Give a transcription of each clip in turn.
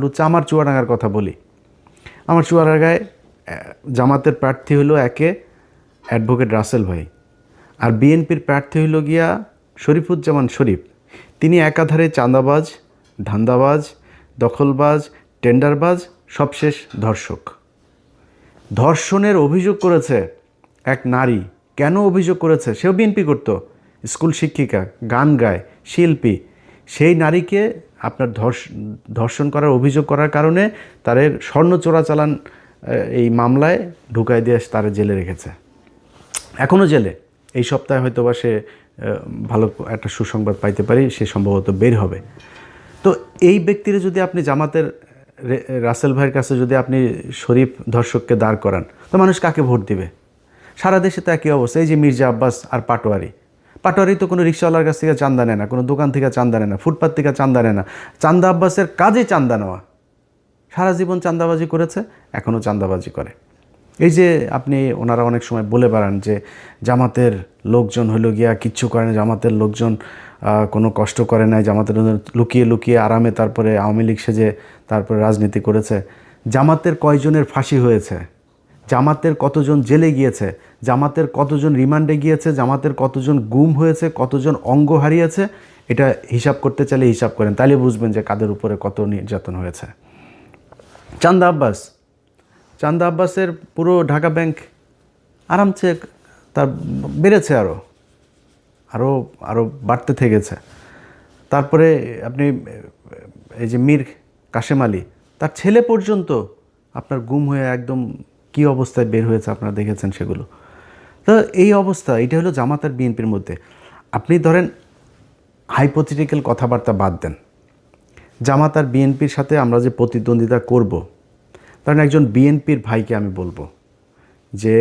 লুচ্চা। আমার চুয়াডাঙ্গার কথা বলি। আমার চুয়াডাঙ্গায় জামাতের প্রার্থী হলো একে অ্যাডভোকেট রাসেল ভাই, আর বিএনপির প্রার্থী হইল গিয়া শরীফুজ্জামান শরীফ। তিনি একাধারে চাঁদাবাজ, ধান্দাবাজ, দখলবাজ, টেন্ডারবাজ, সবশেষ ধর্ষক। ধর্ষণের অভিযোগ করেছে এক নারী। কেন অভিযোগ করেছে? সেও বিএনপি করতো, স্কুল শিক্ষিকা, গান গায়, শিল্পী। সেই নারীকে আপনার ধর্ষণ করার অভিযোগ করার কারণে তাদের স্বর্ণ চোরাচালান এই মামলায় ঢুকাই দিয়ে তারা জেলে রেখেছে, এখনও জেলে। এই সপ্তাহে হয়তো বা সে ভালো একটা সুসংবাদ পাইতে পারি, সে সম্ভবত বের হবে। তো এই ব্যক্তির যদি আপনি জামাতের রাসেল ভাইয়ের কাছে যদি আপনি শরীফ ধর্ষককে দাঁড় করান, তো মানুষ কাকে ভোট দিবে? সারা দেশে তো একই অবস্থা। এই যে মির্জা আব্বাস আর পাটোয়ারি তো কোনো রিক্সাওয়ালার কাছ থেকে চান্দা নেয় না, কোনো দোকান থেকে চান্দা নেয় না, ফুটপাত থেকে চান্দা নেয় না। চান্দা আব্বাসের কাজে চান্দা নেওয়া। সারা জীবন চান্দাবাজি করেছে, এখনও চান্দাবাজি করে। এই যে আপনি ওনারা অনেক সময় বলে বেড়ান যে জামাতের লোকজন হইল গিয়া কিচ্ছু করে না, জামাতের লোকজন কোনো কষ্ট করে নাই, জামাতের লুকিয়ে লুকিয়ে আরামে তারপরে আওয়ামী লীগ সেজে তারপরে রাজনীতি করেছে। জামাতের কয়জনের ফাঁসি হয়েছে, জামাতের কতজন জেলে গিয়েছে, জামাতের কতজন রিমান্ডে গিয়েছে, জামাতের কতজন গুম হয়েছে, কতজন অঙ্গ হারিয়েছে, এটা হিসাব করতে চাইলে হিসাব করেন, তাহলে বুঝবেন যে কাদের উপরে কত নির্যাতন হয়েছে। চান্দা আব্বাসের পুরো ঢাকা ব্যাংক আরামসে তার বেড়েছে, আরও বাড়তে থেকেছে। তারপরে আপনি এই যে মীর কাশেম আলী, তার ছেলে পর্যন্ত আপনার গুম হয়ে একদম কী অবস্থায় বের হয়েছে আপনারা দেখেছেন সেগুলো। তো এই অবস্থা, এটা হলো জামাত আর বিএনপির মধ্যে। আপনি ধরেন হাইপোথেটিক্যাল কথাবার্তা বাদ দেন, জামাত আর বিএনপির সাথে আমরা যে প্রতিদ্বন্দ্বিতা করব, কারণ একজন বিএনপির ভাইকে আমি বলবো যে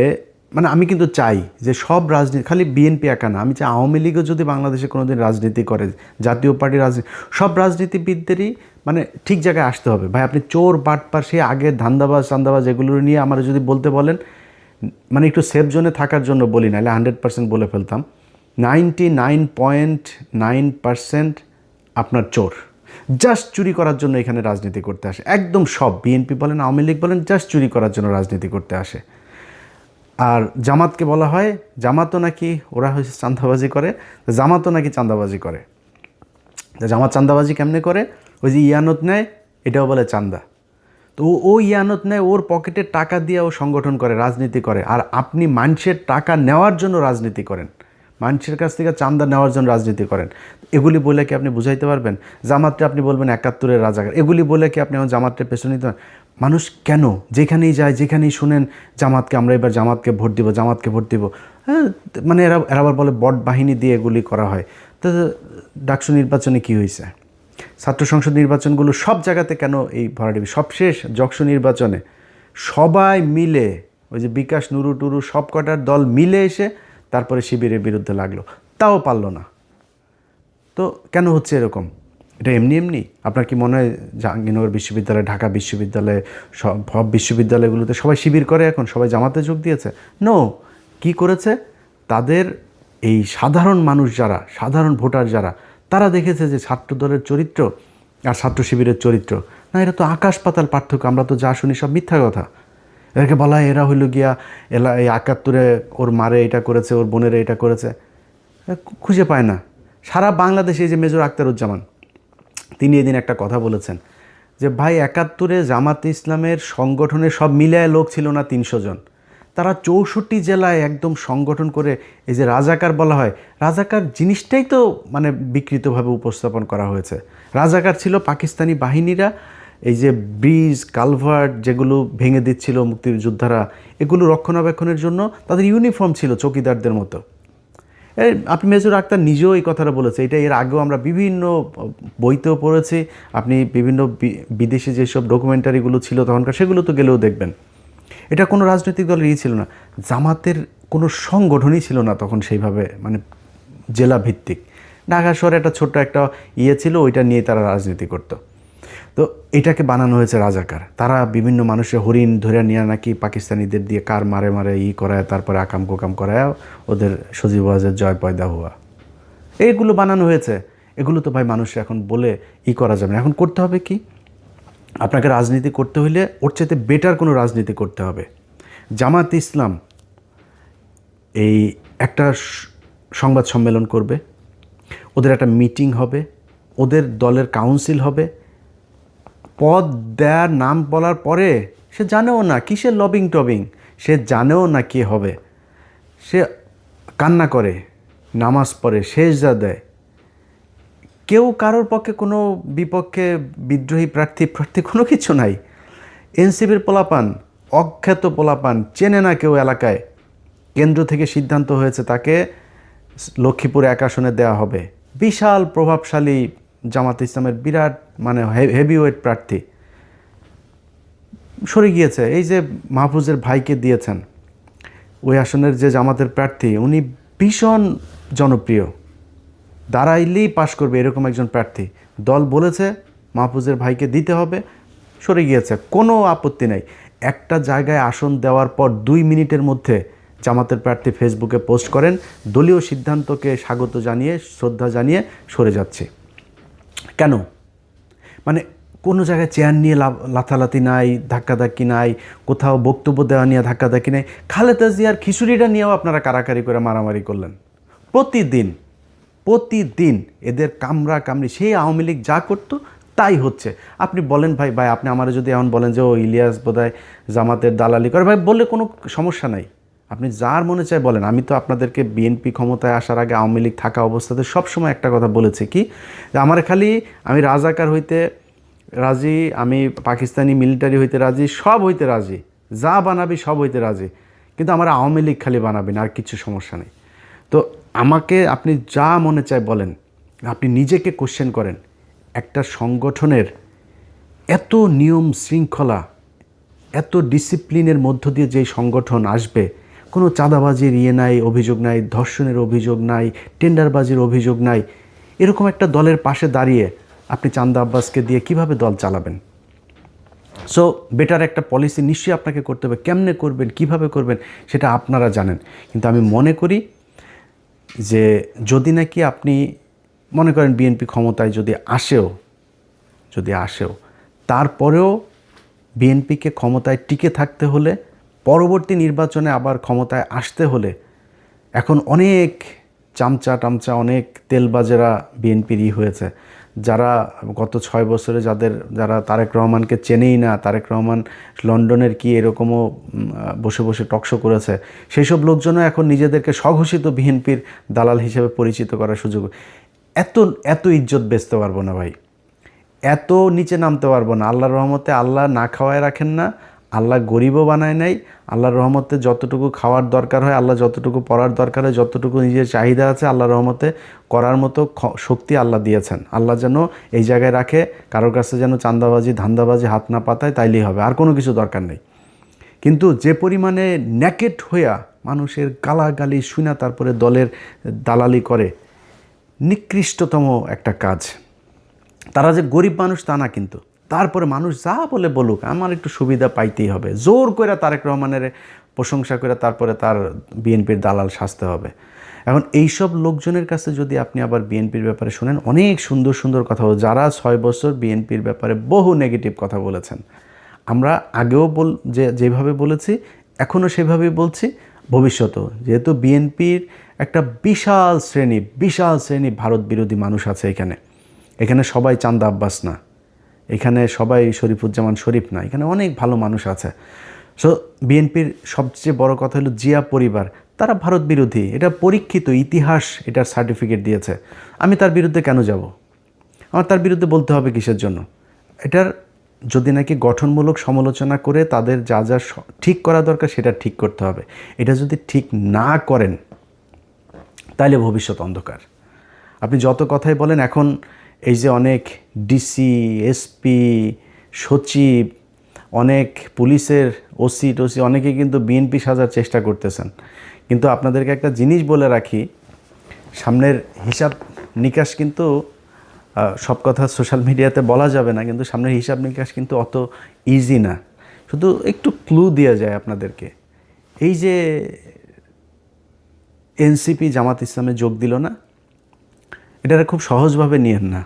মানে আমি কিন্তু চাই যে সব রাজনীতি, খালি বিএনপি একা না, আমি চাই আওয়ামী লীগও যদি বাংলাদেশে কোনো দিন রাজনীতি করে, জাতীয় পার্টির রাজনীতি, সব রাজনীতিবিদদেরই মানে ঠিক জায়গায় আসতে হবে। ভাই আপনি চোর বাটপার সে আগের ধান্দাবাজ এগুলো নিয়ে আমার যদি বলতে বলেন, মানে একটু সেফ জোনে থাকার জন্য বলি, নাহলে 100% বলে ফেলতাম। 99.9% আপনার চোর, জাস্ট চুরি করার জন্য এখানে রাজনীতি করতে আসে। একদম সব, বিএনপি বলেন, আওয়ামী লীগ বলেন, জাস্ট চুরি করার জন্য রাজনীতি করতে আসে। আর জামাতকে বলা হয় জামাতও নাকি ওরা হয়েছে চাঁদাবাজি করে, জামাতও নাকি চাঁদাবাজি করে। জামাত চাঁদাবাজি কেমনে করে? ওই যে ইয়ানত নেয়, এটাও বলে চাঁদা। তো ও ইয়ানত নেয়, ওর পকেটের টাকা দিয়ে ও সংগঠন করে, রাজনীতি করে। আর আপনি মানুষের টাকা নেওয়ার জন্য রাজনীতি করেন, মানুষের কাছ থেকে চাঁদা নেওয়ার জন্য রাজনীতি করেন। এগুলি বলে কি আপনি বুঝাইতে পারবেন? জামাতটা আপনি বলবেন 71-এর রাজাকার, এগুলি বলে কি আপনি আমার জামাতটা পেছনে নিতে পারেন? মানুষ কেন যেখানেই যায়, যেখানেই শুনেন জামাতকে, আমরা এবার জামাতকে ভোট দিব, জামাতকে ভোট দিব, হ্যাঁ, মানে এরা আবার বলে বট বাহিনী দিয়ে এগুলি করা হয়। তো ডাকসু নির্বাচনে কি হয়েছে? ছাত্র সংসদ নির্বাচনগুলো সব জায়গাতে কেন এই ভরাডুবি? সবশেষ যকসু নির্বাচনে সবাই মিলে, ওই যে বিকাশ, নুরু টুরু সব কটার দল মিলে এসে তারপরে শিবিরের বিরুদ্ধে লাগলো, তাও পারল না। তো কেন হচ্ছে এরকম? এটা এমনি আপনার কি মনে হয় জাহাঙ্গীরনগর বিশ্ববিদ্যালয়, ঢাকা বিশ্ববিদ্যালয়, সব বিশ্ববিদ্যালয়গুলোতে সবাই শিবির করে, এখন সবাই জামাতে যোগ দিয়েছে? নো, কি করেছে? তাদের এই সাধারণ মানুষ যারা, সাধারণ ভোটার যারা, তারা দেখেছে যে ছাত্র দলের চরিত্র আর ছাত্র শিবিরের চরিত্র, না, এটা তো আকাশ পাতাল পার্থক্য। আমরা তো যা শুনি সব মিথ্যা কথা। এদেরকে বলা হয় এরা হইল গিয়া এই 71-এ ওর মারে এটা করেছে, ওর বোনেরা এটা করেছে, খুঁজে পায় না। সারা বাংলাদেশে যে মেজর আখতারুজ্জামান, তিনি এদিন একটা কথা বলেছেন যে ভাই 71-এ জামাতে ইসলামের সংগঠনের সব মিলায় লোক ছিল না 300 জন, তারা 64 জেলায় একদম সংগঠন করে, এই যে রাজাকার বলা হয়, রাজাকার জিনিসটাই তো মানে বিকৃতভাবে উপস্থাপন করা হয়েছে। রাজাকার ছিল পাকিস্তানি বাহিনীরা, এই যে ব্রিজ কালভার্ট যেগুলো ভেঙে দিচ্ছিল মুক্তিযোদ্ধারা, এগুলো রক্ষণাবেক্ষণের জন্য তাদের ইউনিফর্ম ছিল চৌকিদারদের মতো। আপনি মেজর আক্তার নিজেও এই কথাটা বলেছে, এটা এর আগেও আমরা বিভিন্ন বইতেও পড়েছি, আপনি বিভিন্ন বিদেশি যেসব ডকুমেন্টারিগুলো ছিল তখনকার, সেগুলো তো গেলেও দেখবেন। এটা কোনো রাজনৈতিক দলের ছিল না, জামাতের কোনো সংগঠনই ছিল না তখন সেইভাবে, মানে জেলা ভিত্তিক। ঢাকা শহরে একটা ছোট্ট একটা ছিল, ওইটা নিয়ে তারা রাজনীতি করতো। তো এটাকে বানানো হয়েছে রাজাকার। তারা বিভিন্ন মানুষের হরিণ ধরে নিয়ে নাকি পাকিস্তানিদের দিয়ে কার মারে মারে করায়, তারপরে আকাম কোকাম করায় ওদের সজীব ওয়াজের জয় পয়দা হওয়া, এইগুলো বানানো হয়েছে। এগুলো তো ভাই মানুষ এখন বলে করা যাবে না। এখন করতে হবে কি? আপনাকে রাজনীতি করতে হলে ওর চাইতে বেটার কোনো রাজনীতি করতে হবে। জামাত ইসলাম এই একটা সংবাদ সম্মেলন করবে, ওদের একটা মিটিং হবে, ওদের দলের কাউন্সিল হবে, পদ দেওয়ার নাম বলার পরে সে জানেও না কিসের লবিং টবিং, সে জানেও না কে হবে, সে কান্না করে, নামাজ পড়ে, সেজদা দেয়। কেউ কারোর পক্ষে কোনো বিপক্ষে বিদ্রোহী প্রার্থী কোনো কিছু নাই। এনসিপির পোলাপান, অখ্যাত পোলাপান, চেনে না কেউ এলাকায়, কেন্দ্র থেকে সিদ্ধান্ত হয়েছে তাকে লক্ষ্মীপুরে এক আসনে দেওয়া হবে। বিশাল প্রভাবশালী জামাত ইসলামের বিরাট মানে হেভিওয়েট প্রার্থী সরে গিয়েছে। এই যে মাহফুজের ভাইকে দিয়েছেন, ওই আসনের যে জামাতের প্রার্থী, উনি ভীষণ জনপ্রিয়, দাঁড়াইলেই পাশ করবে এরকম একজন প্রার্থী। দল বলেছে মাহফুজের ভাইকে দিতে হবে, সরে গিয়েছে, কোনো আপত্তি নাই। একটা জায়গায় আসন দেওয়ার পর 2 মিনিটের মধ্যে জামাতের প্রার্থী ফেসবুকে পোস্ট করেন, দলীয় সিদ্ধান্তকে স্বাগত জানিয়ে, শ্রদ্ধা জানিয়ে সরে যাচ্ছে। কেন? মানে কোনো জায়গায় চেয়ার নিয়ে লাথালাথি নাই, ধাক্কাধাক্কি নাই, কোথাও বক্তব্য দেওয়া নিয়ে ধাক্কাধাক্কি নাই। খালেদা জিয়ার খিচুড়িটা নিয়েও আপনারা কারাকারি করে মারামারি করলেন। প্রতিদিন এদের কামড়া কামড়ি, সেই আওয়ামী লীগ যা করতো তাই হচ্ছে। আপনি বলেন ভাই, আপনি আমারে যদি এমন বলেন যে ও ইলিয়াস বোধহয় জামাতের দালালি করে, ভাই বললে কোনো সমস্যা নাই, আপনি যার মনে চায় বলেন। আমি তো আপনাদেরকে বিএনপি ক্ষমতায় আসার আগে আওয়ামী লীগ থাকা অবস্থাতে সবসময় একটা কথা বলেছি কি, যে আমার খালি আমি রাজাকার হইতে রাজি, আমি পাকিস্তানি মিলিটারি হইতে রাজি, সব হইতে রাজি, যা বানাবি সব হইতে রাজি, কিন্তু আমার আওয়ামী লীগ খালি বানাবি না, আর কিছু সমস্যা নেই। তো আমাকে আপনি যা মনে চায় বলেন, আপনি নিজেকে কোশ্চেন করেন। একটা সংগঠনের এত নিয়ম শৃঙ্খলা, এত ডিসিপ্লিনের মধ্য দিয়ে যেই সংগঠন আসবে, কোনো চাঁদাবাজির নাই, অভিযোগ নাই, ধর্ষণের অভিযোগ নাই, টেন্ডারবাজির অভিযোগ নাই, এরকম একটা দলের পাশে দাঁড়িয়ে আপনি চান্দা আব্বাসকে দিয়ে কিভাবে দল চালাবেন? সো বেটার একটা পলিসি নিশ্চয়ই আপনাকে করতে হবে। কেমনে করবেন, কিভাবে করবেন, সেটা আপনারা জানেন। কিন্তু আমি মনে করি যে যদি নাকি আপনি মনে করেন বিএনপি ক্ষমতায় যদি আসেও তারপরেও বিএনপিকে ক্ষমতায় টিকে থাকতে হলে, পরবর্তী নির্বাচনে আবার ক্ষমতায় আসতে হলে, এখন অনেক চামচা অনেক তেলবাজেরা বিএনপির হয়েছে, যারা গত 6 বছরে যারা তারেক রহমানকে চেনেই না, তারেক রহমান লন্ডনের কি এরকমও বসে বসে টকশো করেছে, সেই সব লোকজনও এখন নিজেদেরকে স্বঘোষিত বিএনপির দালাল হিসেবে পরিচিত করার সুযোগ। এত ইজ্জত বেচতে পারবো না ভাই, এত নিচে নামতে পারবো না। আল্লাহর রহমতে আল্লাহ না খাওয়ায় রাখেন না, আল্লাহ গরিবও বানায় নাই। আল্লাহর রহমতে যতটুকু খাওয়ার দরকার হয়, আল্লাহ যতটুকু পড়ার দরকার হয়, যতটুকু নিজের চাহিদা আছে, আল্লাহর রহমতে করার মতো শক্তি আল্লাহ দিয়েছেন। আল্লাহ যেন এই জায়গায় রাখে, কারোর কাছে যেন চাঁদাবাজি ধান্দাবাজি হাত না পাতায়, তাইলেই হবে, আর কোনো কিছু দরকার নেই। কিন্তু যে পরিমাণে ন্যাকেট হইয়া মানুষের গালাগালি শুনা তারপরে দলের দালালি করে, নিকৃষ্টতম একটা কাজ। তারা যে গরিব মানুষ তা না, কিন্তু তারপরে মানুষ যা বলে বলুক, আমার একটু সুবিধা পাইতেই হবে, জোর করে তারেক রহমানের প্রশংসা করে তারপরে তার বিএনপির দালাল সাজতে হবে। এখন এইসব লোকজনের কাছে যদি আপনি আবার বিএনপির ব্যাপারে শুনেন, অনেক সুন্দর সুন্দর কথা, যারা 6 বছর বিএনপির ব্যাপারে বহু নেগেটিভ কথা বলেছেন, আমরা আগেও যেভাবে বলেছি এখনও সেভাবেই বলছি, ভবিষ্যতেও। যেহেতু বিএনপির একটা বিশাল শ্রেণী ভারত বিরোধী মানুষ আছে এখানে সবাই চান্দা আব্বাস না, এখানে সবাই শরীফুজ্জামান শরীফ না, এখানে অনেক ভালো মানুষ আছে। সো বিএনপির সবচেয়ে বড় কথা হলো জিয়া পরিবার, তারা ভারত বিরোধী, এটা পরীক্ষিত ইতিহাস এটার সার্টিফিকেট দিয়েছে। আমি তার বিরুদ্ধে কেন যাব? আমার তার বিরুদ্ধে বলতে হবে কিসের জন্য? এটার যদি নাকি গঠনমূলক সমালোচনা করে তাদের যা ঠিক করা দরকার সেটা ঠিক করতে হবে। এটা যদি ঠিক না করেন তাহলে ভবিষ্যৎ অন্ধকার। আপনি যত কথাই বলেন, এখন এই যে অনেক ডিসি, এসপি, সচিব, অনেক পুলিশের ওসি অনেকে কিন্তু বিএনপি সাজার চেষ্টা করতেছেন। কিন্তু আপনাদেরকে একটা জিনিস বলে রাখি, সামনের হিসাব নিকাশ কিন্তু, সব কথা সোশ্যাল মিডিয়াতে বলা যাবে না, কিন্তু সামনের হিসাব নিকাশ কিন্তু অত ইজি না। শুধু একটু ক্লু দেওয়া যায় আপনাদেরকে। এই যে এনসিপি জামাত ইসলামে যোগ দিল না, এটা খুব সহজভাবে নিয়েন না।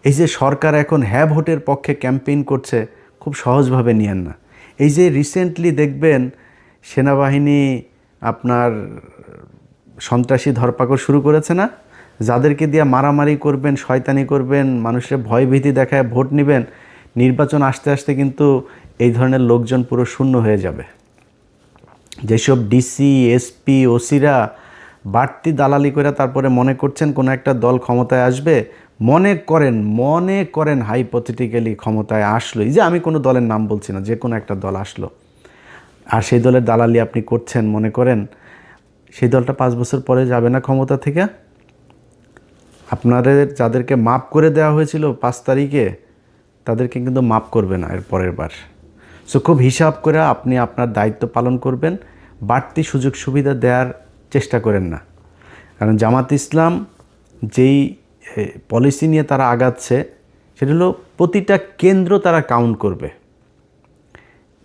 এই যে সরকার এখন হ্যাঁ ভোটের পক্ষে ক্যাম্পেইন করছে, খুব সহজভাবে নিয়েন না। এই যে রিসেন্টলি দেখবেন সেনাবাহিনী আপনার সন্ত্রাসী ধরপাকড় শুরু করেছে না, যাদেরকে দিয়ে মারামারি করবেন, শয়তানি করবেন, মানুষের ভয়ভীতি দেখায় ভোট নেবেন, নির্বাচন আসতে আসতে কিন্তু এই ধরনের লোকজন পুরো শূন্য হয়ে যাবে। যেসব ডিসি, এসপি, ওসিরা বাড়তি দালালি করে তারপরে মনে করছেন কোনো একটা দল ক্ষমতায় আসবে, মনে করেন হাইপোথেটিক্যালি ক্ষমতায় আসলো, এই যে আমি কোনো দলের নাম বলছি না, যে কোনো একটা দল আসলো, আর সেই দলের দালালি আপনি করছেন, মনে করেন সেই দলটা 5 বছর পরে যাবে না ক্ষমতা থেকে? আপনাদের যাদেরকে মাপ করে দেওয়া হয়েছিল 5 তারিখে, তাদেরকে কিন্তু মাপ করবে না এর পরের বার। সো খুব হিসাব করে আপনি আপনার দায়িত্ব পালন করবেন, বাড়তি সুযোগ সুবিধা দেওয়ার চেষ্টা করেন না। কারণ জামাত ইসলাম যেই পলিসি নিয়ে তারা আগাচ্ছে, সেটা হলো প্রতিটা কেন্দ্র তারা কাউন্ট করবে।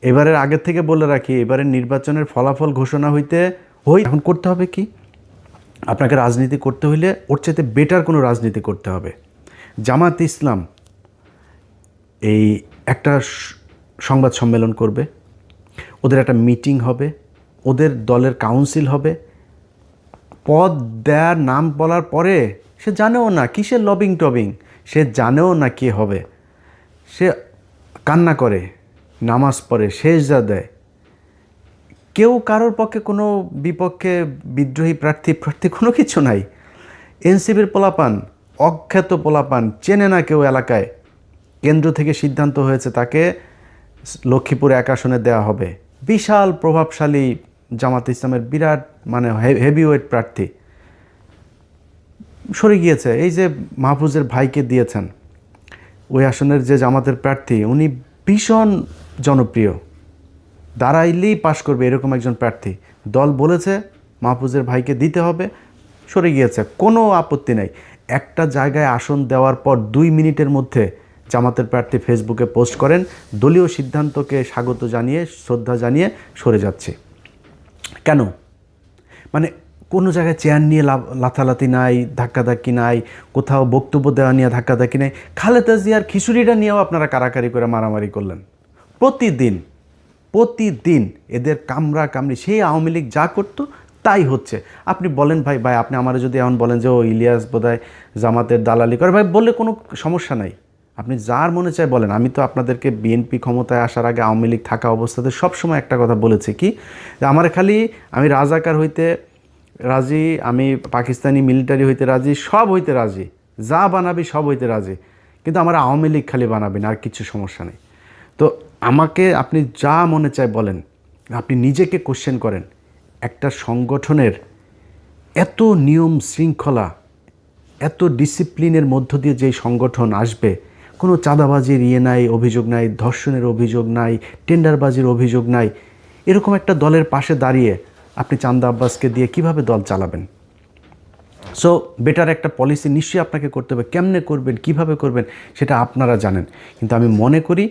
এবারের আগের থেকে বলে রাখি, এবারের নির্বাচনের ফলাফল ঘোষণা এখন করতে হবে কি, আপনাকে রাজনীতি করতে হইলে ওর চাইতে বেটার কোনো রাজনীতি করতে হবে। জামাত ইসলাম এই একটা সংবাদ সম্মেলন করবে, ওদের একটা মিটিং হবে, ওদের দলের কাউন্সিল হবে, পদ দেওয়ার নাম বলার পরে সে জানেও না কিসের লবিং টবিং, সে জানেও না কে হবে, সে কান্না করে, নামাজ পড়ে, সেজদা দেয়। কেউ কারোর পক্ষে কোনো বিপক্ষে বিদ্রোহী প্রার্থী কোনো কিছু নাই। এনসিপির পোলাপান, অখ্যাত পোলাপান, চেনে না কেউ এলাকায়, কেন্দ্র থেকে সিদ্ধান্ত হয়েছে তাকে লক্ষ্মীপুর 1 আসনে দেওয়া হবে। বিশাল প্রভাবশালী জামাত ইসলামের বিরাট মানে হেভিওয়েট প্রার্থী সরে গিয়েছে। এই যে মাহফুজের ভাইকে দিয়েছেন, ওই আসনের যে জামাতের প্রার্থী, উনি ভীষণ জনপ্রিয়, দাঁড়াইলেই পাশ করবে এরকম একজন প্রার্থী। দল বলেছে মাহফুজের ভাইকে দিতে হবে, সরে গিয়েছে, কোনো আপত্তি নেই। একটা জায়গায় আসন দেওয়ার পর 2 মিনিটের মধ্যে জামাতের প্রার্থী ফেসবুকে পোস্ট করেন, দলীয় সিদ্ধান্তকে স্বাগত জানিয়ে, শ্রদ্ধা জানিয়ে সরে যাচ্ছে। কেন? মানে কোনো জায়গায় চেয়ার নিয়ে লাথালাথি নাই, ধাক্কাধাক্কি নাই, কোথাও বক্তব্য দেওয়া নিয়ে ধাক্কাধাক্কি নেই। খালেদা জিয়ার খিচুড়িটা নিয়েও আপনারা কারাকারি করে মারামারি করলেন। প্রতিদিন এদের কামড়ি, সেই আওয়ামী লীগ যা করতো তাই হচ্ছে। আপনি বলেন ভাই আপনি আমার যদি এমন বলেন যে ও ইলিয়াস বোধহয় জামাতের দালালি করে, ভাই বললে কোনো সমস্যা নাই, আপনি যার মনে চায় বলেন। আমি তো আপনাদেরকে বিএনপি ক্ষমতায় আসার আগে আওয়ামী লীগ থাকা অবস্থাতে সবসময় একটা কথা বলেছি কি, যে আমি রাজাকার হইতে রাজি, আমি পাকিস্তানি মিলিটারি হইতে রাজি, সব হইতে রাজি, যা বানাবি সব হইতে রাজি, কিন্তু আমার আওয়ামী লীগ খালি বানাবি না, আর কিছু সমস্যা নেই। তো আমাকে আপনি যা মনে চায় বলেন, আপনি নিজেকে কোশ্চেন করেন। একটা সংগঠনের এত নিয়ম শৃঙ্খলা, এত ডিসিপ্লিনের মধ্য দিয়ে যেই সংগঠন আসবে, কোনো চাঁদাবাজির নাই, অভিযোগ নাই, ধর্ষণের অভিযোগ নাই, টেন্ডারবাজির অভিযোগ নাই, এরকম একটা দলের পাশে দাঁড়িয়ে আপনি চান্দা আব্বাসকে দিয়ে কিভাবে দল চালাবেন? সো বেটার একটা পলিসি নিশ্চয়ই আপনাকে করতে হবে। কেমনে করবেন, কিভাবে করবেন, সেটা আপনারা জানেন। কিন্তু আমি মনে করি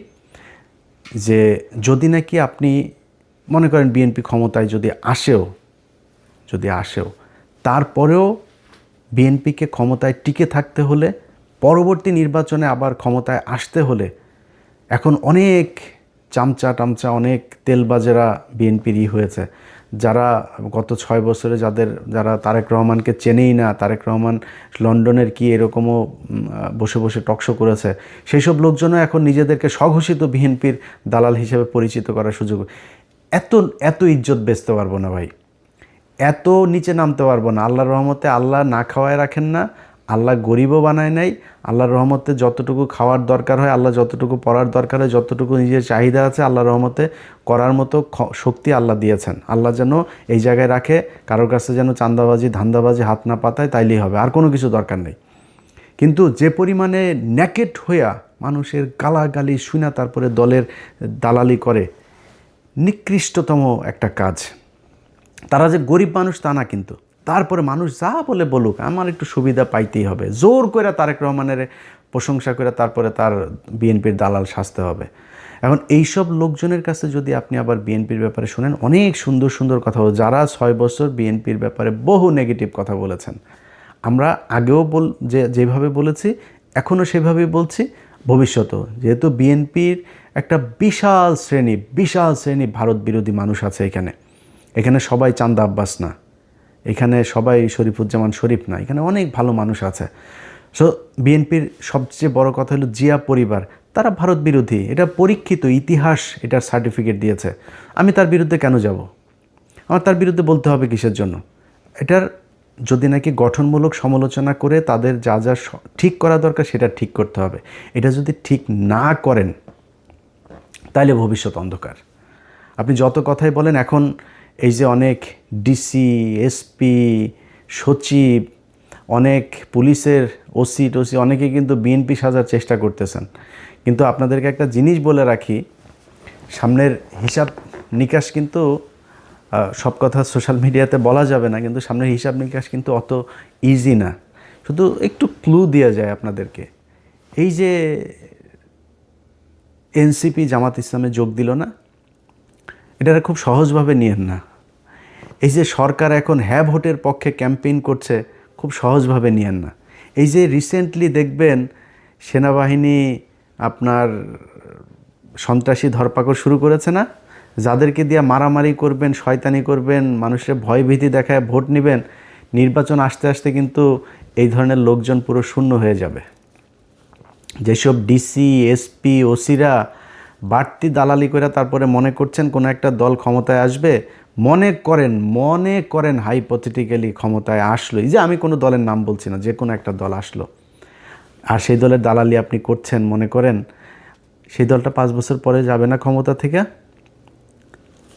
যে যদি নাকি আপনি মনে করেন বিএনপি ক্ষমতায় যদি আসেও তারপরেও বিএনপিকে ক্ষমতায় টিকে থাকতে হলে, পরবর্তী নির্বাচনে আবার ক্ষমতায় আসতে হলে, এখন অনেক চামচা অনেক তেলবাজেরা বিএনপির হয়েছে, যারা গত 6 বছরে যারা তারেক রহমানকে চেনেই না, তারেক রহমান লন্ডনের কি এরকমও বসে টকশো করেছে, সেই সব লোকজনও এখন নিজেদেরকে স্বঘোষিত বিএনপির দালাল হিসেবে পরিচিত করার সুযোগ। এত ইজ্জত বেচতে পারবো না ভাই, এত নিচে নামতে পারবো না। আল্লাহর রহমতে আল্লাহ না খাওয়ায় রাখেন না, আল্লাহ গরিবও বানায় নাই। আল্লাহর রহমতে যতটুকু খাওয়ার দরকার হয়, আল্লাহ যতটুকু পড়ার দরকার হয়, যতটুকু নিজের চাহিদা আছে, আল্লাহর রহমতে করার মতো শক্তি আল্লাহ দিয়েছেন। আল্লাহ যেন এই জায়গায় রাখে, কারোর কাছে যেন চাঁদাবাজি ধান্দাবাজি হাত না পাতায়, তাইলেই হবে, আর কোনো কিছু দরকার নেই। কিন্তু যে পরিমাণে ন্যাকেট হইয়া মানুষের গালাগালি শুনা তারপরে দলের দালালি করে, নিকৃষ্টতম একটা কাজ। তারা যে গরিব মানুষ তা না, কিন্তু তারপরে মানুষ যা বলে বলুক, আমার একটু সুবিধা পাইতেই হবে, জোর করে তারেক রহমানের প্রশংসা করে তারপরে তার বিএনপির দালাল সাজতে হবে। এখন এইসব লোকজনের কাছে যদি আপনি আবার বিএনপির ব্যাপারে শোনেন, অনেক সুন্দর কথা, যারা 6 বছর বিএনপির ব্যাপারে বহু নেগেটিভ কথা বলেছেন, আমরা আগেও যেভাবে বলেছি এখনও সেভাবেই বলছি, ভবিষ্যতেও, যেহেতু বিএনপির একটা বিশাল শ্রেণী ভারত বিরোধী মানুষ আছে এখানে সবাই চান্দা আব্বাস না, এখানে সবাই শরীফুজ্জামান শরীফ না, এখানে অনেক ভালো মানুষ আছে। সো বিএনপির সবচেয়ে বড় কথা হলো জিয়া পরিবার, তারা ভারত বিরোধী, এটা পরীক্ষিত, ইতিহাস এটার সার্টিফিকেট দিয়েছে। আমি তার বিরুদ্ধে কেন যাব? আমার তার বিরুদ্ধে বলতে হবে কিসের জন্য? এটার যদি নাকি গঠনমূলক সমালোচনা করে তাদের যা যা ঠিক করা দরকার সেটা ঠিক করতে হবে। এটা যদি ঠিক না করেন তাহলে ভবিষ্যৎ অন্ধকার। আপনি যত কথাই বলেন, এখন এই যে অনেক ডিসি, এসপি, সচিব, অনেক পুলিশের ওসি টসি অনেকে কিন্তু বিএনপি সাজার চেষ্টা করতেছেন। কিন্তু আপনাদেরকে একটা জিনিস বলে রাখি, সামনের হিসাব নিকাশ কিন্তু সব কথা সোশ্যাল মিডিয়াতে বলা যাবে না, কিন্তু সামনের হিসাব নিকাশ কিন্তু অত ইজি না। শুধু একটু ক্লু দেওয়া যায় আপনাদেরকে। এই যে এনসিপি জামাত ইসলামে যোগ দিল না, এটা খুব সহজভাবে নিয়েন না। এই যে সরকার এখন হ্যাঁ ভোটের পক্ষে ক্যাম্পেইন করছে, খুব সহজভাবে নিয়েন না। এই যে রিসেন্টলি দেখবেন সেনাবাহিনী আপনার সন্ত্রাসী ধরপাকড় শুরু করেছে না, যাদেরকে দিয়ে মারামারি করবেন, শয়তানি করবেন, মানুষের ভয়ভীতি দেখায় ভোট নেবেন, নির্বাচন আসতে আসতে কিন্তু এই ধরনের লোকজন পুরো শূন্য হয়ে যাবে। যেসব ডিসি, এসপি, ওসিরা বাড়তি দালালি করে তারপরে মনে করছেন কোনো একটা দল ক্ষমতায় আসবে, মনে করেন হাইপোথেটিক্যালি ক্ষমতায় আসলো, এই যে আমি কোনো দলের নাম বলছি না, যে কোনো একটা দল আসলো, আর সেই দলের দালালি আপনি করছেন, মনে করেন সেই দলটা 5 বছর পরে যাবে না ক্ষমতা থেকে?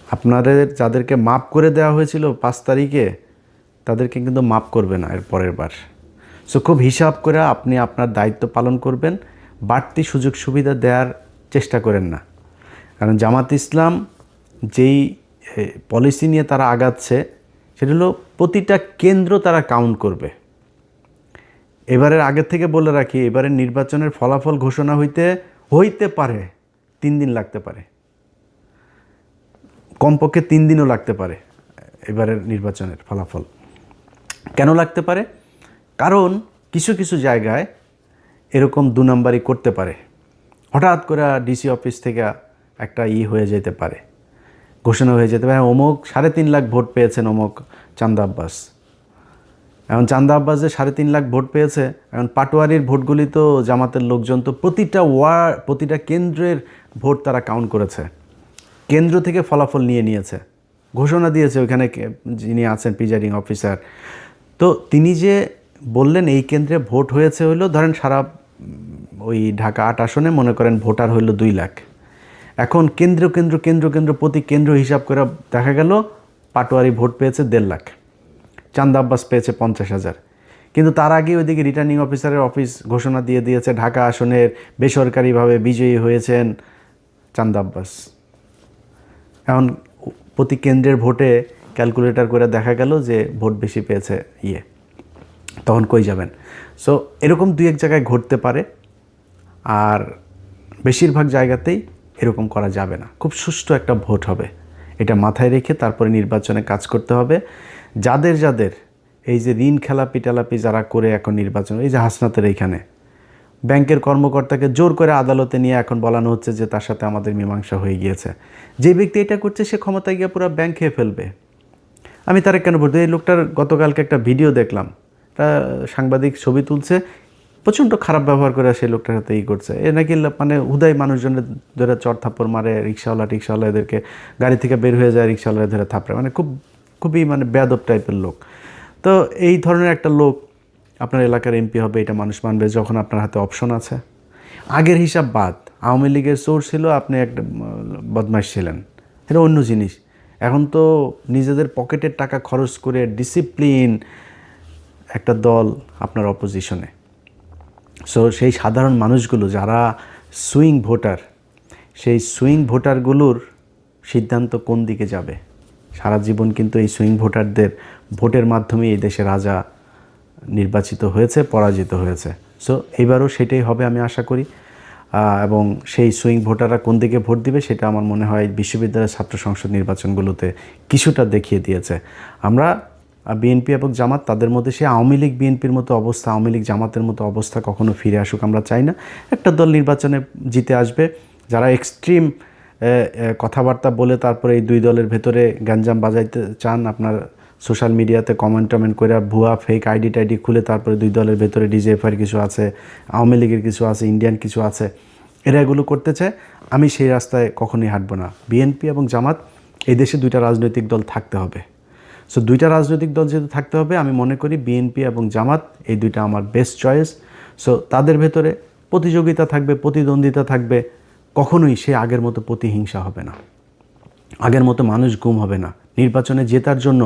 আপনাদের যাদেরকে মাপ করে দেওয়া হয়েছিল 5 তারিখে, তাদেরকে কিন্তু মাপ করবে না এর পরের বার। সো খুব হিসাব করে আপনি আপনার দায়িত্ব পালন করবেন, বাড়তি সুযোগ সুবিধা দেওয়ার চেষ্টা করেন না। কারণ জামাত ইসলাম যেই পলিসি নিয়ে তারা আগাচ্ছে, সেটা হলো প্রতিটা কেন্দ্র তারা কাউন্ট করবে। এবারের আগের থেকে বলে রাখি, এবারের নির্বাচনের ফলাফল ঘোষণা হইতে পারে 3 দিন লাগতে পারে, কমপক্ষে 3 দিনও লাগতে পারে এবারের নির্বাচনের ফলাফল। কেন লাগতে পারে? কারণ কিছু কিছু জায়গায় এরকম 2 নাম্বারই করতে পারে। হঠাৎ করে ডিসি অফিস থেকে একটা হয়ে যেতে পারে, ঘোষণা হয়ে যেতে পারে, অমুক 3.5 লাখ ভোট পেয়েছেন অমুক চান্দা আব্বাস। এখন চান্দা আব্বাস যে 3.5 লাখ ভোট পেয়েছে, এখন পাটোয়ারির ভোটগুলি তো জামাতের লোকজন তো প্রতিটা কেন্দ্রের ভোট তারা কাউন্ট করেছে, কেন্দ্র থেকে ফলাফল নিয়েছে, ঘোষণা দিয়েছে ওইখানে যিনি আছেন প্রিজাইডিং অফিসার। তো তিনি যে বললেন এই কেন্দ্রে ভোট হয়েছে হইলো, ধরেন সারা ওই ঢাকা 8 আসনে মনে করেন ভোটার হইলো 2 লাখ। এখন কেন্দ্র প্রতি কেন্দ্র হিসাব করে দেখা গেল পাটোয়ারি ভোট পেয়েছে 1.5 লাখ, চান্দা আব্বাস পেয়েছে 50,000। কিন্তু তার আগে ওইদিকে রিটার্নিং অফিসারের অফিস ঘোষণা দিয়েছে ঢাকা আসনের বেসরকারিভাবে বিজয়ী হয়েছেন চান্দা আব্বাস। এখন প্রতি কেন্দ্রের ভোটে ক্যালকুলেটর করে দেখা গেল যে ভোট বেশি পেয়েছে তখন কই যাবেন? সো এরকম 2-1 জায়গায় ঘটতে পারে, আর বেশিরভাগ জায়গাতেই এরকম করা যাবে না। খুব সুষ্ঠু একটা ভোট হবে, এটা মাথায় রেখে তারপরে নির্বাচনে কাজ করতে হবে। যাদের এই যে ঋণ খেলাপি টেলাপি যারা করে এখন নির্বাচন, এই যে হাসনাতের এইখানে ব্যাংকের কর্মকর্তাকে জোর করে আদালতে নিয়ে এখন বলানো হচ্ছে যে তার সাথে আমাদের মীমাংসা হয়ে গিয়েছে। যে ব্যক্তি এটা করছে সে ক্ষমতায় গিয়ে পুরো ব্যাংক খেয়ে ফেলবে। আমি তারা কেন বলতে, এই লোকটার গতকালকে একটা ভিডিও দেখলাম, একটা সাংবাদিক ছবি তুলছে, প্রচণ্ড খারাপ ব্যবহার করে সেই লোকটার সাথে করছে। এ নাকি মানে হুদাই মানুষজনের ধরে চর থাপ্পড় মারে, রিক্সাওয়ালা এদেরকে গাড়ি থেকে বের হয়ে যায়, রিক্সাওয়ালা ধরে থাপড়ে, মানে খুবই মানে বেয়াদব টাইপের লোক। তো এই ধরনের একটা লোক আপনার এলাকার এমপি হবে, এটা মানুষ মানবে যখন আপনার হাতে অপশন আছে। আগের হিসাব বাদ, আওয়ামী লীগের চোর ছিল, আপনি একটা বদমাশ ছিলেন, এটা অন্য জিনিস। এখন তো নিজেদের পকেটের টাকা খরচ করে ডিসিপ্লিন একটা দল আপনার অপোজিশনে। সো সেই সাধারণ মানুষগুলো যারা সুইং ভোটার, সেই সুইং ভোটারগুলোর সিদ্ধান্ত কোন দিকে যাবে, সারা জীবন কিন্তু এই সুইং ভোটারদের ভোটের মাধ্যমে এই দেশে রাজা নির্বাচিত হয়েছে, পরাজিত হয়েছে। সো এইবারও সেটাই হবে আমি আশা করি। এবং সেই সুইং ভোটাররা কোন দিকে ভোট দিবে সেটা আমার মনে হয় বিশ্ববিদ্যালয়ের ছাত্র সংসদ নির্বাচনগুলোতে কিছুটা দেখিয়ে দিয়েছে। আমরা বিএনপি এবং জামাত, তাদের মধ্যে সে আওয়ামী লীগ বিএনপির মতো অবস্থা, আওয়ামী লীগ জামাতের মতো অবস্থা কখনো ফিরে আসুক আমরা চাই না। একটা দল নির্বাচনে জিতে আসবে, যারা এক্সট্রিম কথাবার্তা বলে তারপরে এই দুই দলের ভেতরে গ্যাঞ্জাম বাজাইতে চান, আপনার সোশ্যাল মিডিয়াতে কমেন্ট টমেন্ট করে ভুয়া ফেক আইডি টাইডি খুলে তারপরে দুই দলের ভেতরে ডিজিএফআইয়ের কিছু আছে, আওয়ামী লীগের কিছু আছে, ইন্ডিয়ান কিছু আছে, এরা এগুলো করতে চায়। আমি সেই রাস্তায় কখনোই হাঁটবো না। বিএনপি এবং জামাত, এই দেশে দুইটা রাজনৈতিক দল থাকতে হবে। সো দুইটা রাজনৈতিক দল যেহেতু থাকতে হবে, আমি মনে করি বিএনপি এবং জামাত এই দুইটা আমার বেস্ট চয়েস। সো তাদের ভেতরে প্রতিযোগিতা থাকবে, প্রতিদ্বন্দ্বিতা থাকবে, কখনোই সে আগের মতো প্রতিহিংসা হবে না, আগের মতো মানুষ গুম হবে না, নির্বাচনে জেতার জন্য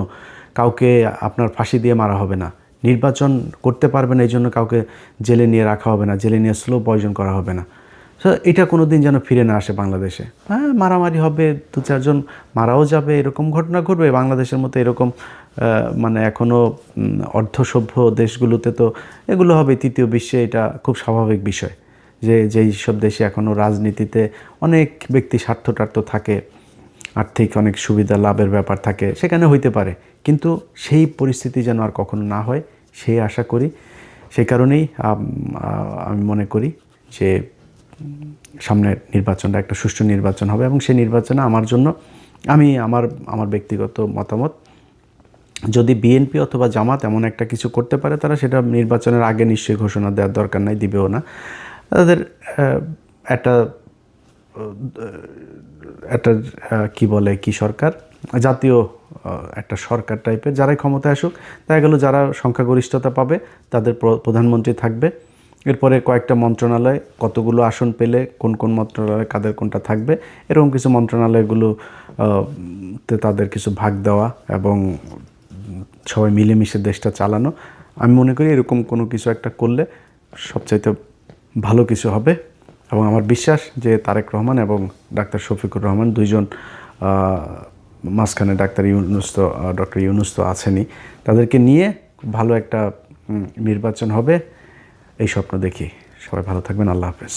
কাউকে আপনার ফাঁসি দিয়ে মারা হবে না, নির্বাচন করতে পারবে না এই জন্য কাউকে জেলে নিয়ে রাখা হবে না, জেলে নিয়ে স্লো পয়জন করা হবে না। সো এটা কোনো দিন যেন ফিরে না আসে বাংলাদেশে। হ্যাঁ, মারামারি হবে, দু চারজন মারাও যাবে, এরকম ঘটনা ঘটবে বাংলাদেশের মতো। এরকম মানে এখনও অর্ধসভ্য দেশগুলোতে তো এগুলো হবে, তৃতীয় বিশ্বে এটা খুব স্বাভাবিক বিষয় যে যেই সব দেশে এখনও রাজনীতিতে অনেক ব্যক্তি স্বার্থটার্থ থাকে, আর্থিক অনেক সুবিধা লাভের ব্যাপার থাকে, সেখানে হইতে পারে, কিন্তু সেই পরিস্থিতি যেন আর কখনো না হয় সেই আশা করি। সেই কারণেই আমি মনে করি যে সামনের নির্বাচনটা একটা সুষ্ঠু নির্বাচন হবে, এবং সেই নির্বাচনে আমার জন্য আমি আমার ব্যক্তিগত মতামত, যদি বিএনপি অথবা জামাত এমন একটা কিছু করতে পারে, তারা সেটা নির্বাচনের আগে নিশ্চয়ই ঘোষণা দেওয়ার দরকার নাই, দিবেও না। তাদের একটা একটা কি বলে কি সরকার, জাতীয় একটা সরকার টাইপের, যারাই ক্ষমতায় আসুক, দেখা গেল যারা সংখ্যাগরিষ্ঠতা পাবে তাদের প্রধানমন্ত্রী থাকবে। এরপরে কয়েকটা মন্ত্রণালয়, কতগুলো আসন পেলে কোন কোন মন্ত্রণালয় কাদের কোনটা থাকবে, এরকম কিছু মন্ত্রণালয়গুলো তাদের কিছু ভাগ দেওয়া এবং সবাই মিলেমিশে দেশটা চালানো। আমি মনে করি এরকম কোনো কিছু একটা করলে সবচাইতে ভালো কিছু হবে। এবং আমার বিশ্বাস যে তারেক রহমান এবং ডাক্তার শফিকুর রহমান দুইজন, মাঝখানে ডক্টর ইউনূস তো আছেনই, তাদেরকে নিয়ে ভালো একটা নির্বাচন হবে এই স্বপ্ন দেখি। সবাই ভালো থাকবেন। আল্লাহ হাফেজ।